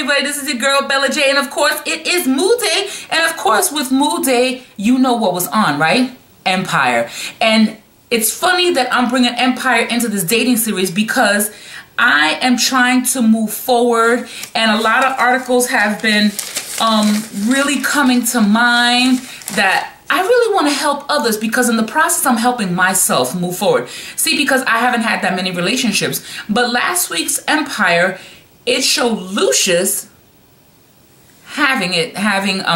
everybody, this is your girl Bella J, and of course it is Moo Day, and of course with Moo Day, you know what was on, right? Empire. And it's funny that I'm bringing Empire into this dating series because I am trying to move forward, and a lot of articles have been really coming to mind that I really want to help others, because in the process I'm helping myself move forward. See, because I haven't had that many relationships, but last week's Empire, it showed Lucius having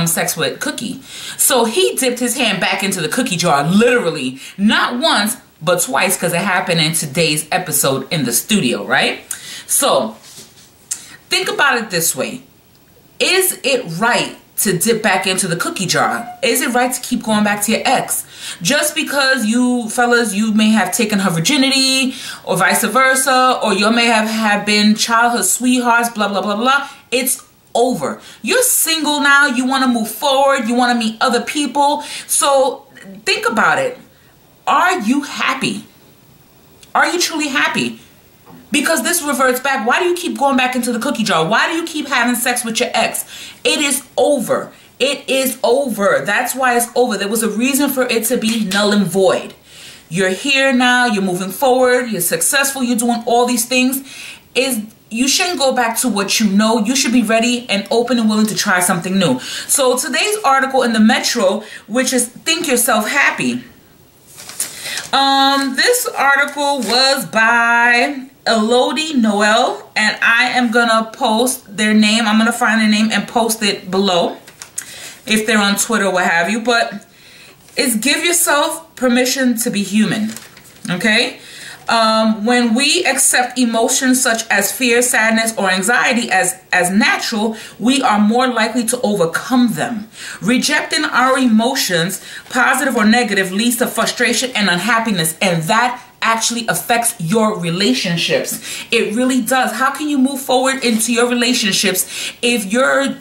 sex with Cookie. So he dipped his hand back into the cookie jar, literally, not once, but twice, because it happened in today's episode in the studio, right? So think about it this way. Is it right to dip back into the cookie jar? Is it right to keep going back to your ex? Just because you fellas, you may have taken her virginity, or vice versa, or you may have been childhood sweethearts, blah, blah, blah, blah. It's over. You're single now. You want to move forward. You want to meet other people. So think about it. Are you happy? Are you truly happy? Because this reverts back. Why do you keep going back into the cookie jar? Why do you keep having sex with your ex? It is over. It is over. That's why it's over. There was a reason for it to be null and void. You're here now. You're moving forward. You're successful. You're doing all these things. You shouldn't go back to what you know. You should be ready and open and willing to try something new. So today's article in the Metro, which is Think Yourself Happy. This article was by Elodie Noel, and I am gonna post their name. I'm gonna find their name and post it below if they're on Twitter or what have you. But it's give yourself permission to be human. Okay? When we accept emotions such as fear, sadness, or anxiety as natural, we are more likely to overcome them. Rejecting our emotions, positive or negative, leads to frustration and unhappiness, and that actually affects your relationships. It really does. How can you move forward into your relationships if you're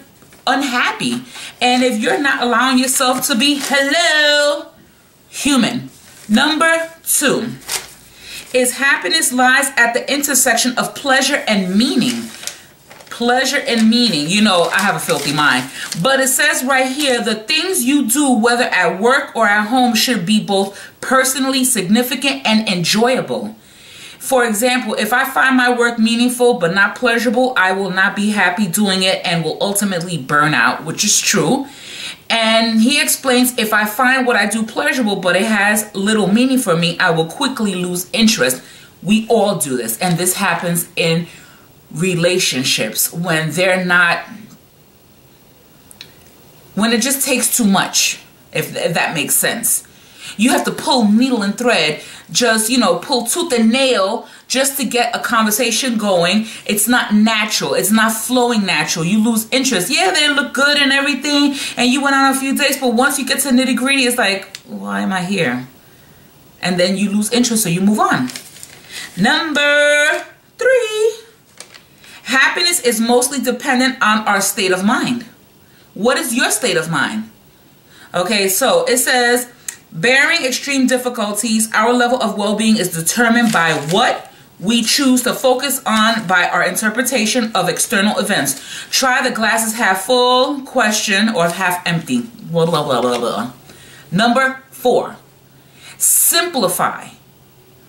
unhappy and if you're not allowing yourself to be human? Number 2 is happiness lies at the intersection of pleasure and meaning. Pleasure and meaning. You know, I have a filthy mind. But it says right here, the things you do, whether at work or at home, should be both personally significant and enjoyable. For example, if I find my work meaningful but not pleasurable, I will not be happy doing it and will ultimately burn out, which is true. And he explains, if I find what I do pleasurable but it has little meaning for me, I will quickly lose interest. We all do this, and this happens in relationships when they're not, when it just takes too much, if that makes sense. You have to pull needle and thread, just, you know, pull tooth and nail just to get a conversation going. It's not natural. It's not flowing natural. You lose interest. Yeah, they look good and everything, and you went on a few dates, but once you get to nitty gritty, it's like, why am I here? And then you lose interest, so you move on. Number 3, happiness is mostly dependent on our state of mind. What is your state of mind? Okay, so it says, bearing extreme difficulties, our level of well-being is determined by what we choose to focus on by our interpretation of external events. Try the glasses half full question or half empty. Blah, blah, blah, blah, blah. Number 4, simplify.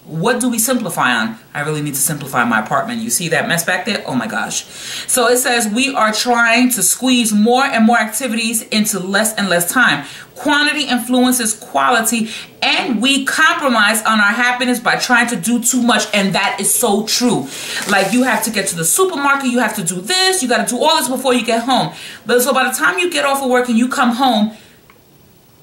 What do we simplify on? I really need to simplify my apartment. You see that mess back there? Oh my gosh. So it says we are trying to squeeze more and more activities into less and less time. Quantity influences quality, and we compromise on our happiness by trying to do too much, and that is so true. Like, you have to get to the supermarket, you have to do this, you got to do all this before you get home. But so by the time you get off of work and you come home,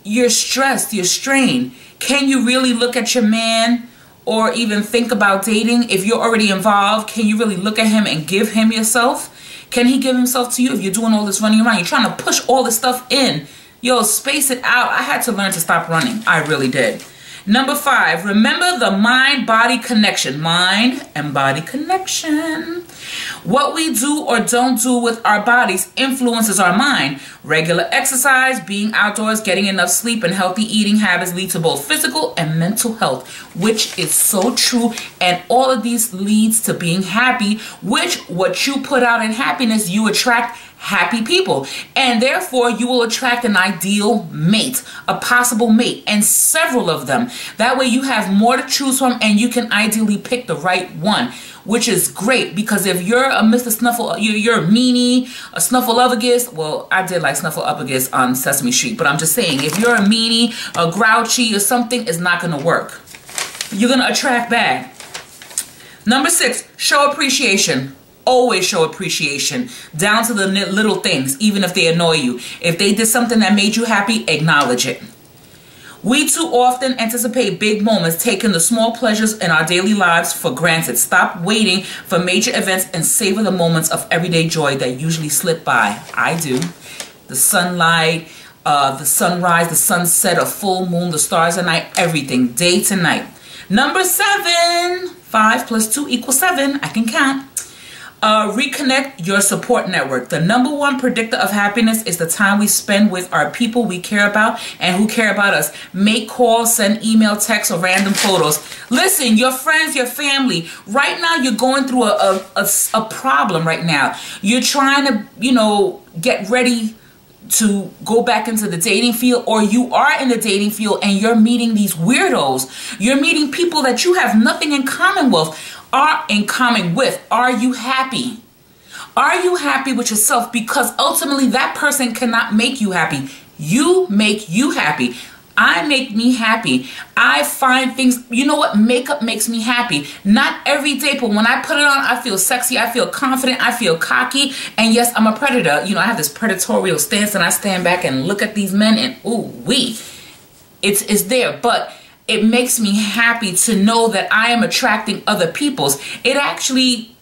you're stressed, you're strained. Can you really look at your man or even think about dating? If you're already involved, can you really look at him and give him yourself? Can he give himself to you if you're doing all this running around? You're trying to push all this stuff in. Yo, space it out. I had to learn to stop running. I really did. Number 5, remember the mind-body connection. Mind and body connection. What we do or don't do with our bodies influences our mind. Regular exercise, being outdoors, getting enough sleep, and healthy eating habits lead to both physical and mental health, which is so true. And all of these leads to being happy, which what you put out in happiness, you attract happy people, and therefore you will attract an ideal mate, a possible mate, and several of them. That way you have more to choose from, and you can ideally pick the right one, which is great. Because if you're a Mr. Snuffle, you're a meanie, a Snuffleupagus. Well, I did like Snuffleupagus on Sesame Street, but I'm just saying, if you're a meanie, a grouchy, or something, it's not going to work. You're going to attract bad. Number 6, show appreciation. Always show appreciation, down to the little things, even if they annoy you. If they did something that made you happy, acknowledge it. We too often anticipate big moments, taking the small pleasures in our daily lives for granted. Stop waiting for major events and savor the moments of everyday joy that usually slip by. I do. The sunlight, the sunrise, the sunset, a full moon, the stars at night, everything, day to night. Number 7, 5 plus 2 equals 7. I can count. Reconnect your support network. The number one predictor of happiness is the time we spend with our people we care about and who care about us. Make calls, send email, texts, or random photos. Listen, your friends, your family, right now you're going through a problem right now. You're trying to, get ready to go back into the dating field, or you are in the dating field and you're meeting these weirdos. You're meeting people that you have nothing in common with. Are you happy? Are you happy with yourself? Because ultimately that person cannot make you happy. You make you happy. I make me happy. I find things, you know what? Makeup makes me happy. Not every day, but when I put it on, I feel sexy. I feel confident. I feel cocky. And yes, I'm a predator. I have this predatorial stance, and I stand back and look at these men and ooh-wee. It's there. But it makes me happy to know that I am attracting other people's. It actually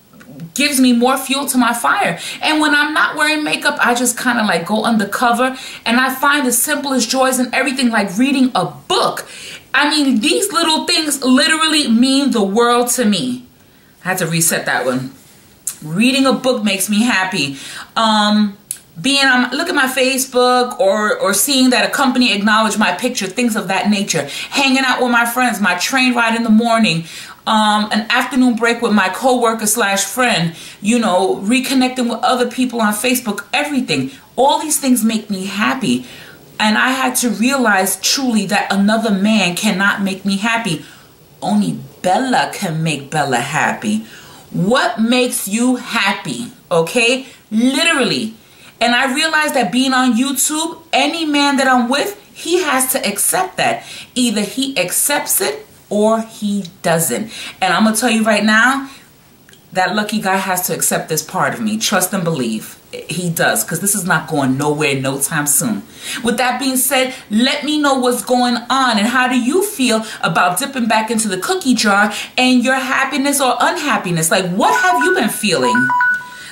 gives me more fuel to my fire. And when I'm not wearing makeup, I just kind of like go undercover, and I find the simplest joys in everything, like reading a book. I mean, these little things literally mean the world to me. I had to reset that one. Reading a book makes me happy. Look at my Facebook or seeing that a company acknowledged my picture, things of that nature. Hanging out with my friends, my train ride in the morning, an afternoon break with my coworker / friend, reconnecting with other people on Facebook, everything. All these things make me happy. And I had to realize truly that another man cannot make me happy. Only Bella can make Bella happy. What makes you happy? Okay? Literally. And I realized that being on YouTube, any man that I'm with, he has to accept that. Either he accepts it or he doesn't. And I'm going to tell you right now, that lucky guy has to accept this part of me. Trust and believe. He does, because this is not going nowhere no time soon. With that being said, let me know what's going on and how do you feel about dipping back into the cookie jar and your happiness or unhappiness. Like, what have you been feeling?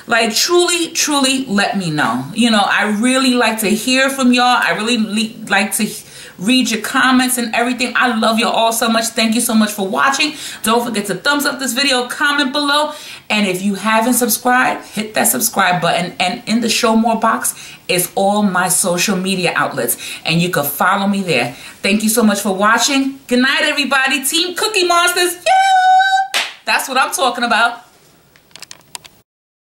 Like, truly let me know. I really like to hear from y'all. I really like to read your comments and everything. I love you all so much. Thank you so much for watching. Don't forget to thumbs up this video, comment below. And if you haven't subscribed, hit that subscribe button. And in the show more box is all my social media outlets. And you can follow me there. Thank you so much for watching. Good night, everybody. Team Cookie Monsters. Yeah! That's what I'm talking about.